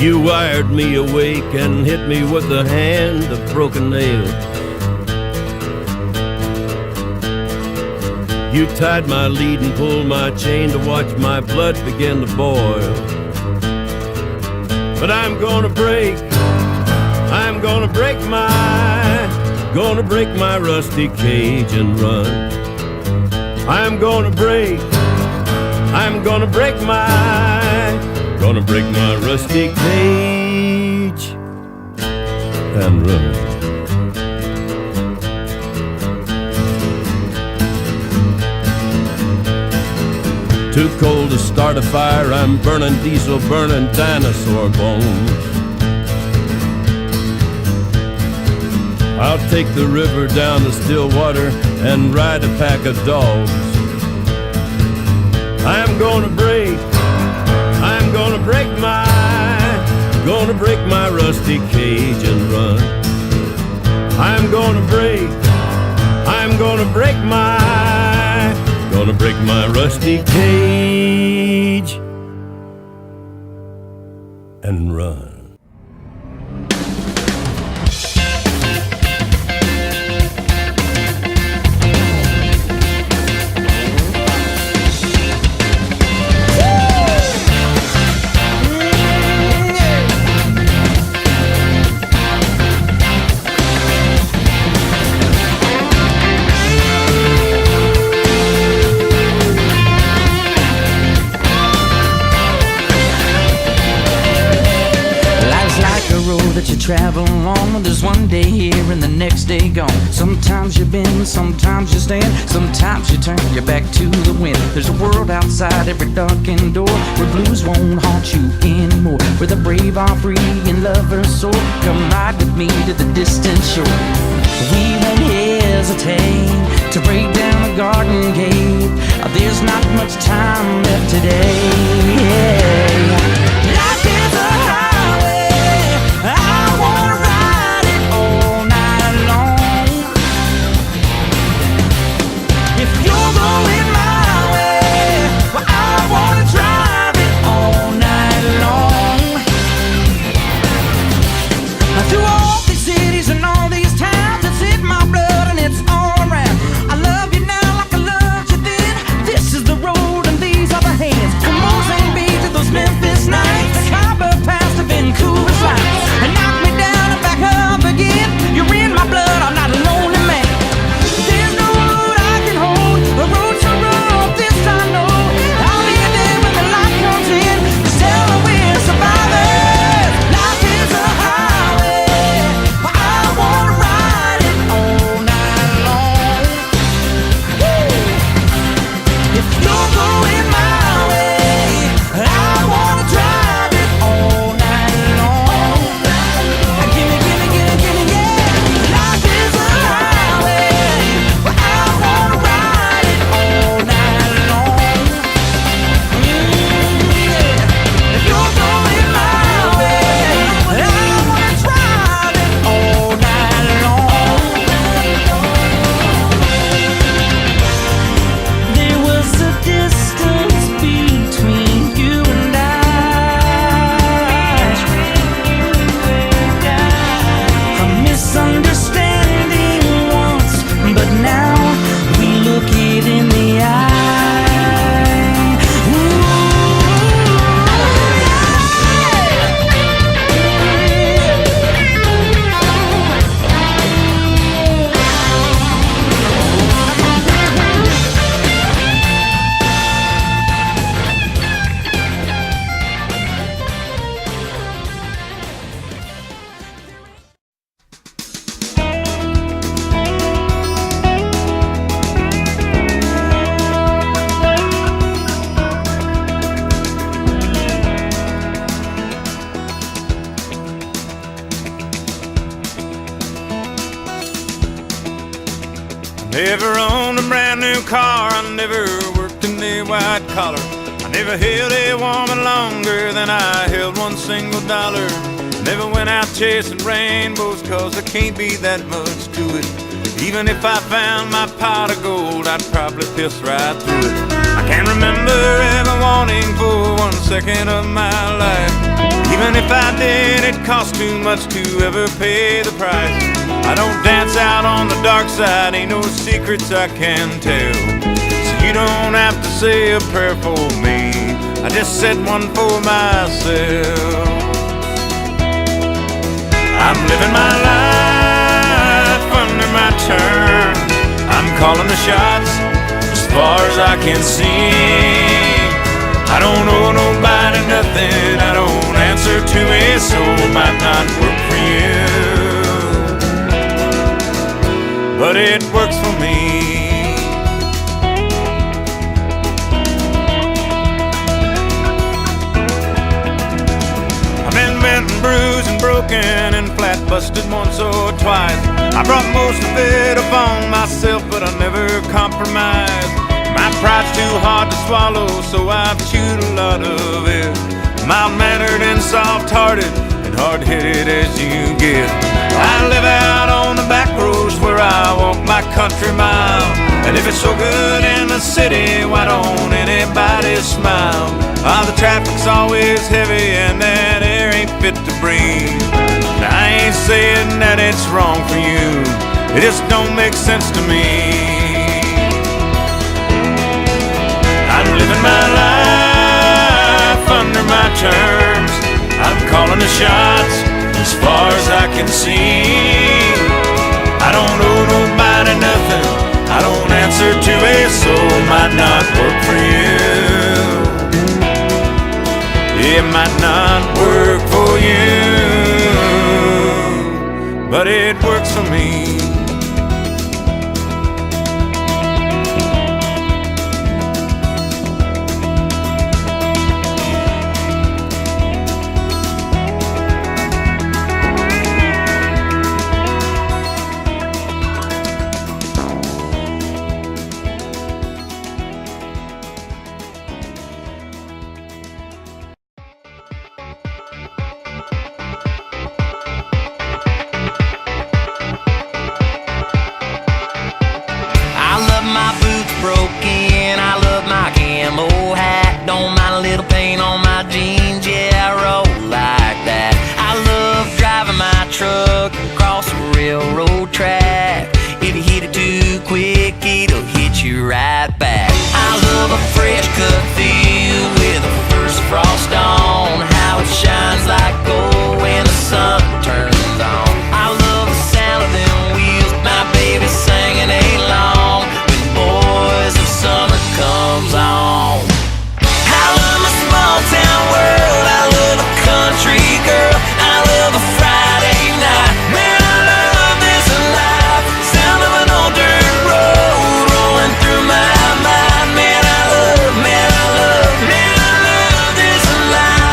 You wired me awake and hit me with a hand of broken nails. You tied my lead and pulled my chain to watch my blood begin to boil. But I'm gonna break my rusty cage and run. I'm gonna break my rusty cage and run. Too cold to start a fire, I'm burning diesel, burning dinosaur bones. I'll take the river down to still water and ride a pack of dogs. I'm gonna break my rusty cage and run. I'm gonna break my rusty cage and run. That you travel on, there's one day here and the next day gone. Sometimes you bend, sometimes you stand, sometimes you turn your back to the wind. There's a world outside every darkened door where blues won't haunt you anymore, where the brave are free and lovers soar. Come ride with me to the distant shore. We won't hesitate to break down the garden gate. There's not much time left today. Life is a highway, I wanna ride it all night long. If you're going my way, well, I wanna drive it all night long. Through all these cities and all these towns, it's in my blood and it's all around. I love you now like I loved you then. This is the road and these are the hands. Come on, sing me to those Memphis nights, the Copper Pass to Vancouver's lights, and knock me down and back up again. You're in my blood, I'm not a lonely man. There's no road I can hold, a road so rough, this I know. I'll be there when the light comes in, to tell her we're survivors. Life is a highway, but I wanna ride it all night long. Woo! If you're going my way, I wanna drive it all night long. Gimme, gimme, gimme, gimme, yeah. Life is a highway, but I wanna ride it all night long. Yeah. If you're going my way, I wanna drive it all night long. There was a distance between you and I. A misunderstanding once, but now we look it in the eye. Never owned a brand new car, I never worked in the white collar. I never held a woman longer than I held one single dollar. Never went out chasing rainbows, cause there can't be that much to it. Even if I found my pot of gold, I'd probably piss right through it. I can't remember ever wanting for 1 second of my life Even if I did, it costs too much to ever pay the price. I don't dance out on the dark side, ain't no secrets I can tell. So you don't have to say a prayer for me, I just said one for myself. I'm living my life under my terms. I'm calling the shots as far as I can see. I don't owe nobody nothing, I don't answer to a soul. Might not work for you, but it works for me. I've been bent and bruised and broken and flat busted once or twice. I brought most of it upon myself, but I never compromised. My pride's too hard to swallow, so I've chewed a lot of it. Mild-mannered and soft-hearted, and hard-headed as you get. I live out on the back roads where I walk my country mile. And if it's so good in the city, why don't anybody smile? Ah, the traffic's always heavy and that air ain't fit to breathe. Now, I ain't saying that it's wrong for you, it just don't make sense to me. I'm living my life under my terms. I'm calling the shots as far as I can see. I don't owe nobody nothing, I don't answer to a soul. Might not work for you, it might not work for you, but it works for me. Broken, I love my camo hat. Don't mind a little paint on my jeans, yeah, I roll like that. I love driving my truck across the railroad track. If you hit it too quick, it'll hit you right back. I love a fresh cut field with the first frost on. How it shines like gold when the sun turns on. I love the sound of them wheels, my baby singing along. Summer comes on. I love my small town world, I love a country girl, I love a Friday night. Man, I love this life, sound of an old dirt road rolling through my mind. Man, I love this life.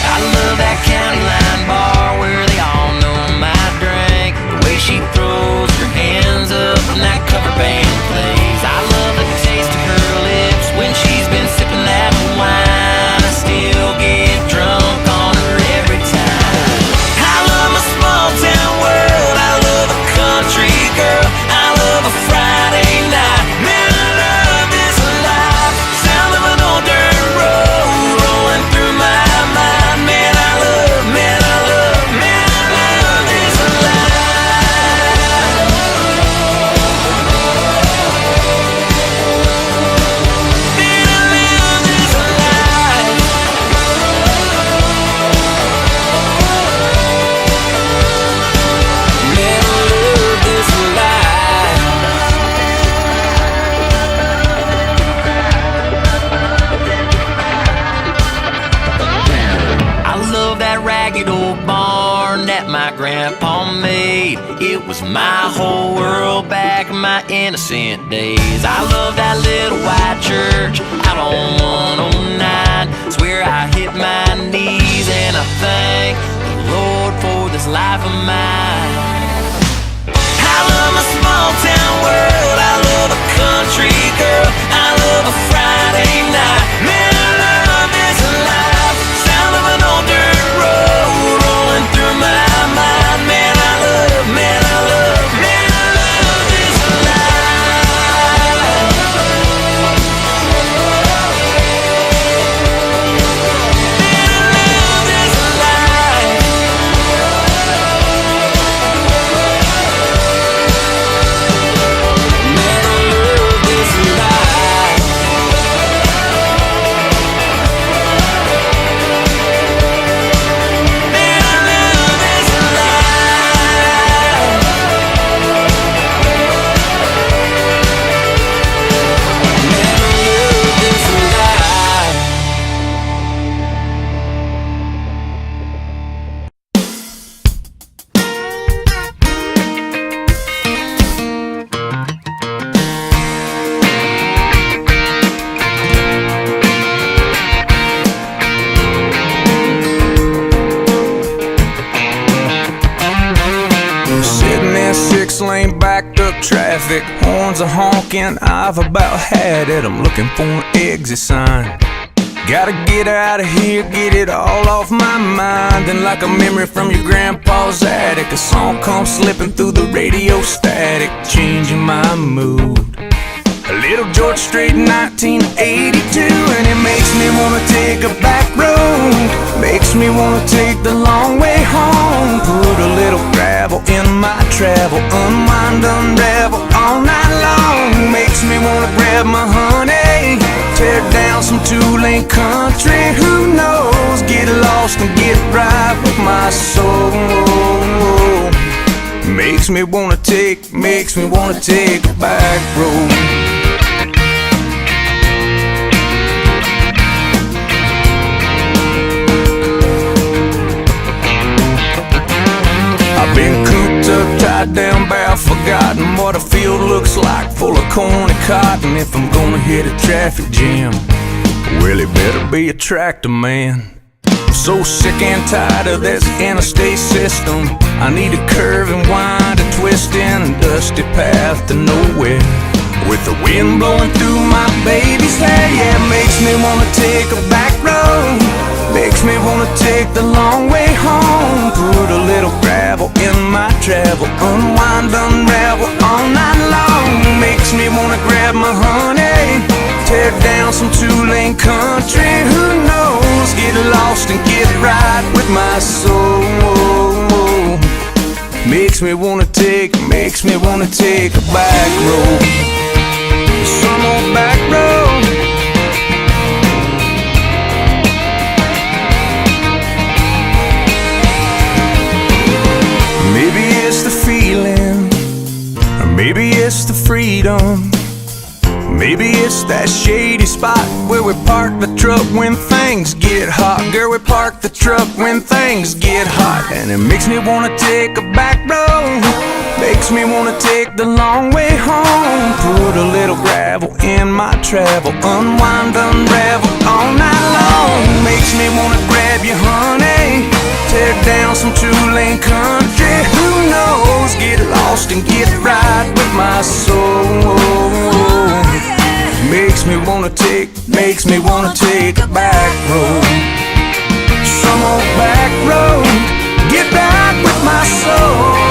I love that county line bar where they all know my drink. The way she throws her hands up when that cover band plays. I love the taste of her lips when she's been sipping that wine. I still get drunk on her every time. I love my small town world, I love a country girl, I love a Friday night. Man, I love this life, sound of an old dirt road rolling through my mind. Man, I love this life. Ragged old barn that my grandpa made. It was my whole world back in my innocent days. I love that little white church out on 109. It's where I hit my knees and I thank the Lord for this life of mine. I love my small town world, I love a country girl, I love a Friday night. Man, I love this life, sound of an old dirt road rolling through my mind. Man, I love this life. traffic, horns are honking, I've about had it. I'm looking for an exit sign. Gotta get out of here, get it all off my mind. And like a memory from your grandpa's attic, a song comes slipping through the radio static, changing my mood. A little George Strait, 1982, and it makes me wanna take a back road. Makes me wanna take the long way home. Put a little gravel in my travel, unwind, unravel all night long. Makes me wanna grab my honey, tear down some two-lane country. Who knows? Get lost and get right with my soul. Makes me wanna take a back road. I've been cooped up, tied down, barrel forgotten what a field looks like, full of corn and cotton. If I'm gonna hit a traffic jam, well, it better be a tractor man. I'm so sick and tired of this interstate system. I need a curve and wind, a twist in a dusty path to nowhere, with the wind blowing through my baby's hair. Yeah, it makes me wanna take a back road. Makes me wanna take the long way home. Put a little gravel in my travel, unwind, unravel all night long. Makes me wanna grab my honey, tear down some two-lane country. Who knows? Get lost and get right with my soul. Makes me wanna take a back road. Some old back road. Maybe it's the feeling, or maybe it's the freedom. Maybe it's that shady spot where we park the truck when things get hot. Girl, we park the truck when things get hot. And it makes me wanna take a back road. Makes me wanna take the long way home. Put a little gravel in my travel, unwind, unravel all night long. Makes me wanna grab you, honey, tear down some two-lane country. Who knows? Get lost and get right with my soul. Makes me wanna take a back road. Some old back road. Get back with my soul.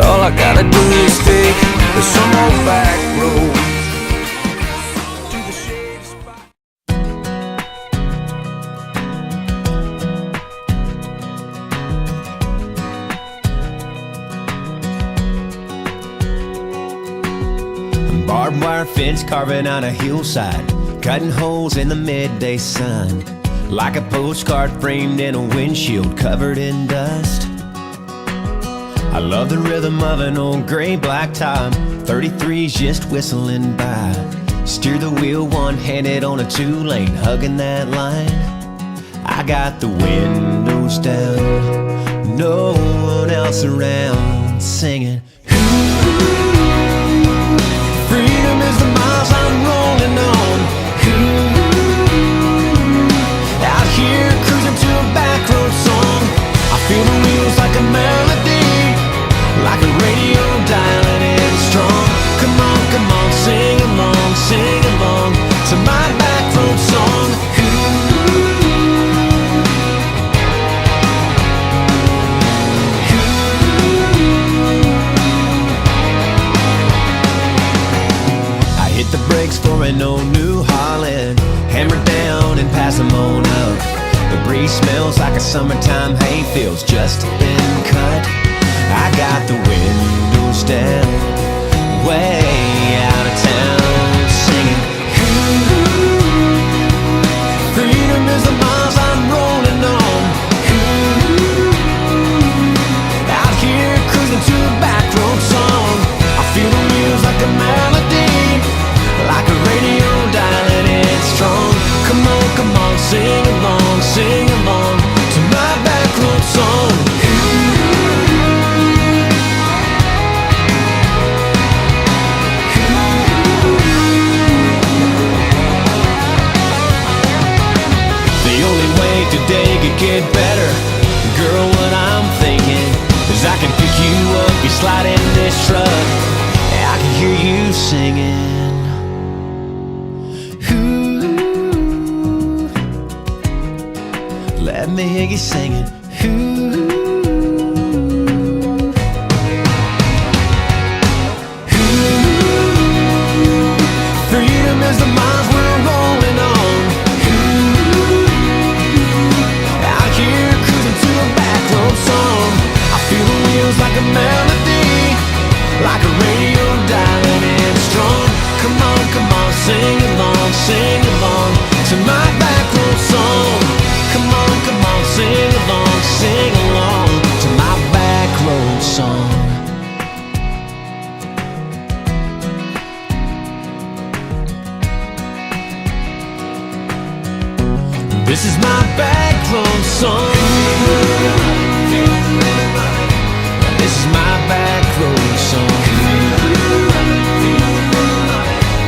All I gotta do is take some old back road to the shady spot. Barbed wire fence carving on a hillside, cutting holes in the midday sun, like a postcard framed in a windshield covered in dust. I love the rhythm of an old gray black top, 33's just whistling by. Steer the wheel one-handed on a two-lane, hugging that line. I got the windows down, no one else around, singing. Freedom is the miles I'm rolling on. Out here cruising to a back road song. I feel the wheels like a melody, like a radio dialing in strong. Come on, sing along to my back road song. The brakes for an old New Holland, hammer down and pass them on up. The breeze smells like a summertime hayfield's just been cut. I got the windows down, way out of town, singing. Freedom is the miles I'm rolling on. Out here cruising to a back road song. I feel the wheels like a melody, like a radio dialing in strong. Come on, sing along to my back road song. The only way today could get better, girl, what I'm thinking, 'Cause I can pick you up, you slide in this truck, and I can hear you singing. Ooh, let me hear you singing. Ooh. Freedom is the miles we're rolling on. Out here cruising to a back road song. I feel the wheels like a melody, like a radio dialing in strong. Come on, sing along to my back road song. Come on, sing along to my back road song. This is my back road song. This is my back road song.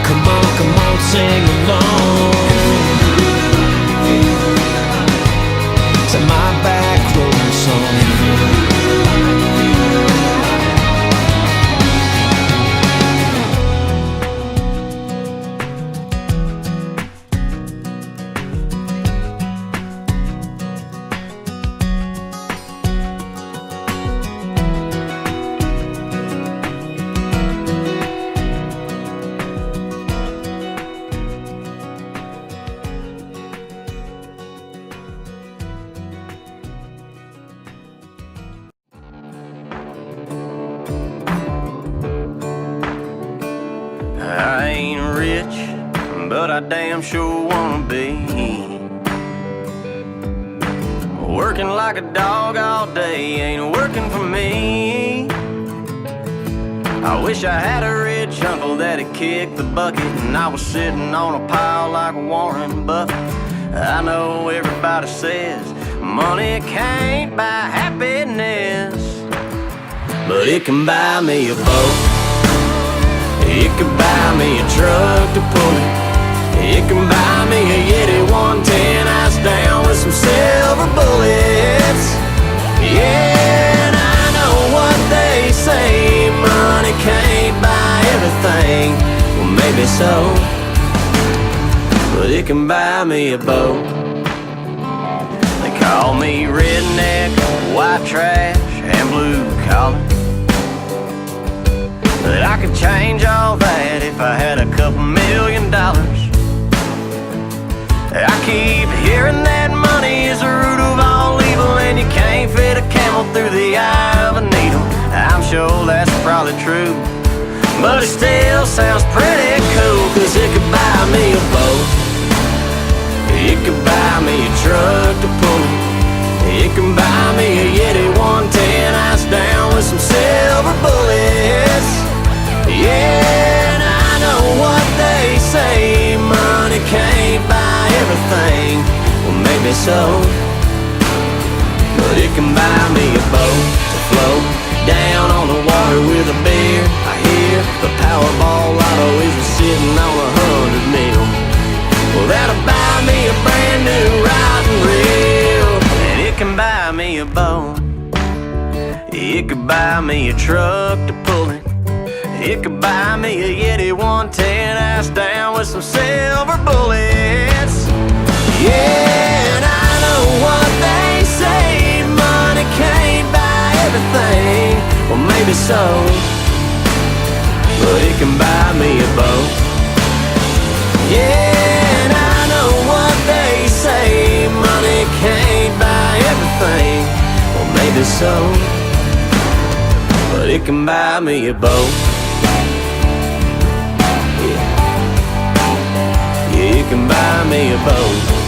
Come on, sing along to my back road song. I ain't rich, but I damn sure wanna be. Working like a dog all day ain't working for me. I wish I had a rich uncle that'd kick the bucket and I was sitting on a pile like Warren Buffett. I know everybody says money can't buy happiness, but it can buy me a boat. It could buy me a truck to pull it. It can buy me a Yeti 110 ice down with some silver bullets. Yeah, and I know what they say, money can't buy everything. Well, maybe so, but it can buy me a boat. They call me redneck, white trash, and blue collar, but I could change all that if I had a couple $1 million. I keep hearing that money is the root of all evil, and you can't fit a camel through the eye of a needle. I'm sure that's probably true, but it still sounds pretty cool, 'cause it could buy me a boat. It could buy me a truck to pull it. It can buy me a Yeti 110 ice down with some silver bullets. Yeah, and I know what they say, money can't buy everything. Well, maybe so, but it can buy me a boat to float down on the water with a beer. I hear the Powerball lotto is sitting on 100 mil. Well, that'll buy me a brand new riding reel. And it can buy me a boat. It could buy me a truck to pull it. It could buy me a Yeti 110 ice down with some silver bullets. Yeah, and I know what they say, money can't buy everything. Well, maybe so, but it can buy me a boat. Yeah, and I know what they say, money can't buy everything. Well, maybe so, but it can buy me a boat. Yeah, it can buy me a boat.